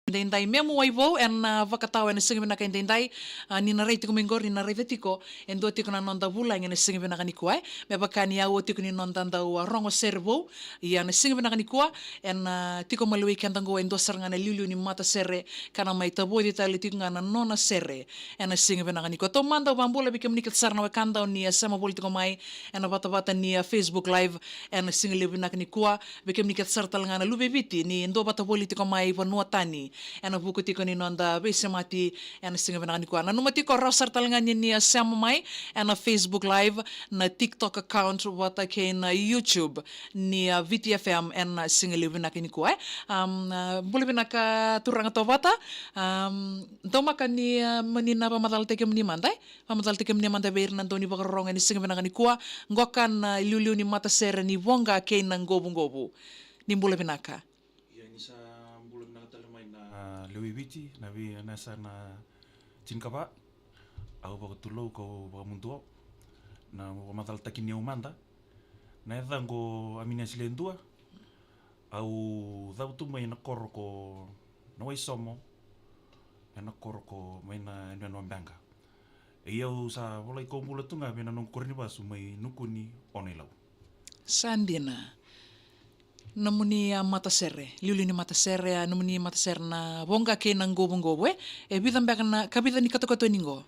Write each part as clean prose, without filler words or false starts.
Dendai mesmo aivo en Voqa tau en singi vena dendai ni na rei tiko mingor ni na rei tiko en do tiko na nonda vula en singi vena kanikoa me bakani au tiko ni nonda ndau rongo servo ia na singi vena kanikoa en tiko malui kantango en do sarngana liu ni Matasere kana mai tabo di tali tiko ngana nona sere en singi vena kanikoa to manda bambula bikem niket sarna kanda ni sama politiko mai en bata ni Facebook live en singi vena kanikoa bikem niket sartal ngana lubeviti ni ndo bata politiko mai vanuatani ana buku tiko ni nonda bese mati ana singa vena ni kuana numa tiko rasar talanganya ni sama mai ana Facebook live na TikTok account wata ke na YouTube ni VTFM ana singa livena ni kuai bule bina ka turanga to wata toma ka ni menina pamadal teke meni mandai ber nan doni bakaronga ni singa vena ni kua ngokan liu ni Matasere ni Voqa ke na Naqovuqovu ni bule bina ka lewi witi na vi nasa na cinkapa au bakatulo ko bakamuntuo na matal takini umanda na edango amina silendua au dautu mai na korko no isomo na korko mai na no mbanga eu sa volai ko mulatunga bena no korni basu mai nukuni onelau sandina namuni Matasere, liuli ni Matasere, namuni Matasere na Voqa ke na Naqovuqovu e bidan na kabida ni katokato ningo.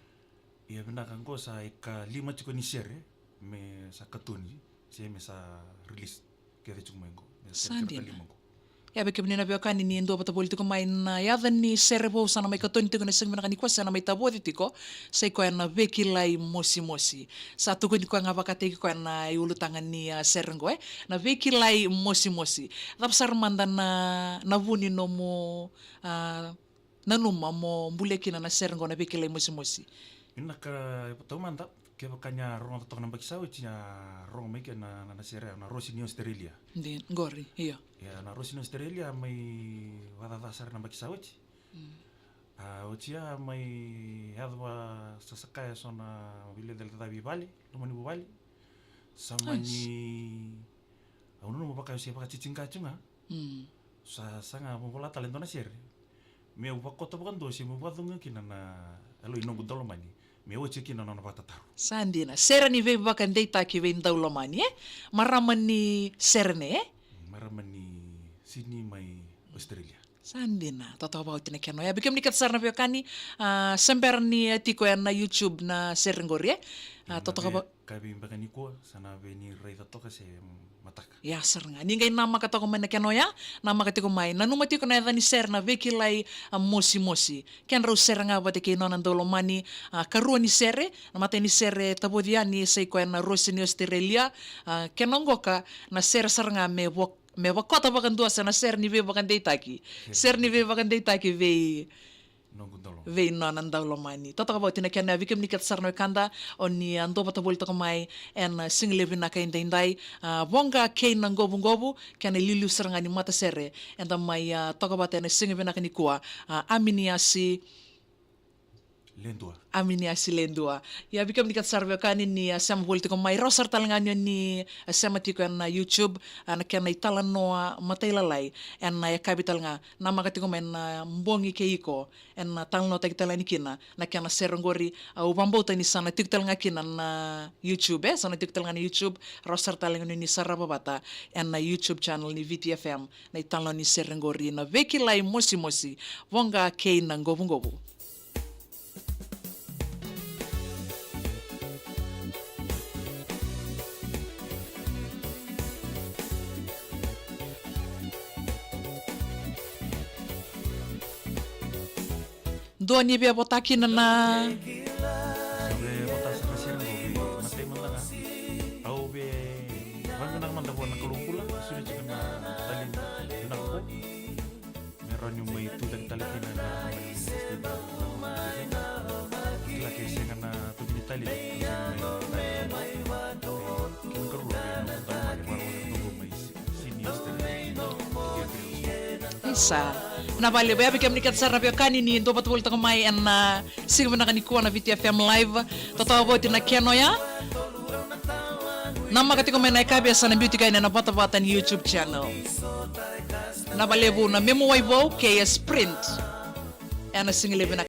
Ia bina kango sa eka 5 tiko ni sere me sa katoni, se me sa release ke de chumengo. Sandina. Ya beke menina beokani ni ndo bata politiko mai na yada ni sere bo sana mai katoni tiko na sing menakani kwa sana mai tabodi tiko sei ko na Veikilai Mosimosi sa tuko ni ko nga bakate ko na iulutangan ni sere ngo na Veikilai Mosimosi tapsar manda na vuni no mo nanuma mo mbulekina na sere ngo na Veikilai Mosimosi ina ka tau manda ke bakanya ronga tok na bakisau tia ronga mai ke na sere na rosi ni Australia ndi ngori iya ya na rosi ni Australia mai wada dasar na bakisau otia mai hadwa sasakaya sona vile del tabi vale no mani vale samani au no baka si baka cicingka cunga sa sanga bola talento na sere me upakoto bukan dosi mo badunga kinana alo ino budolo mani me o cheki na batataru sandina sere ni ve baka deita ki ve ndaulo mani maramani sere ne maramani sini mai Australia sandina toto ba utina keno ya bikem nikat sarna beokani semper ni tiko na YouTube na sere ngori toto ba kabi bakani ko sana veni rei toto ka se mataka ya sarnga ningai nama katoko mena keno ya nama katiko mai na numa tiko na ni sere na Veikilai Mosimosi ken ro sere nga ba teke nona ndolo mani karua ni sere na mate ni sere tabodia ni sei ko na rosi ni Australia kenongoka na sere sarnga me bakota bakan dua sana sere ni ve bakan deitaki sere ni ve bakan deitaki ve nona ndolo mani toto ka bautina kena vikem nikat sarno kanda oni ando bata bolto mai en single na ka indai Voqa ke na Naqovuqovu kena lilu saranga ni Matasere en mai toka bata na single na ni kua aminiasi lendua ya bikem nikat sarve kani ni sama politiko mai rosar talanganyo ni sama tiko na YouTube na kena italan noa matailalai en ya kapital nga nama katiko men mbongi ke iko en talno ta kitalani kina na kena serongori au bambota ni sana tiktal nga kina na YouTube sana tiktal nga ni YouTube rosar talanganyo ni sarababata en na YouTube channel ni VTFM na italno ni serongori na Veikilai Mosimosi Voqa ke na Naqovuqovu doa ni bia botaki na sabe botas kasir ngo mate mala au be wangan manda bona kulumpula sudah cina talin nako meron yung may tulang talakina na kila kese na tubni talin isa na vale ba bikem nikat sarna beokani ni ndo batul ta mai en sigma na kanikuwa na VTFM live toto bo tina keno ya Nama katika mena ikabe sana beauty kaina na bata ni YouTube channel. Na balebu na memo waibo KS Print. Ana single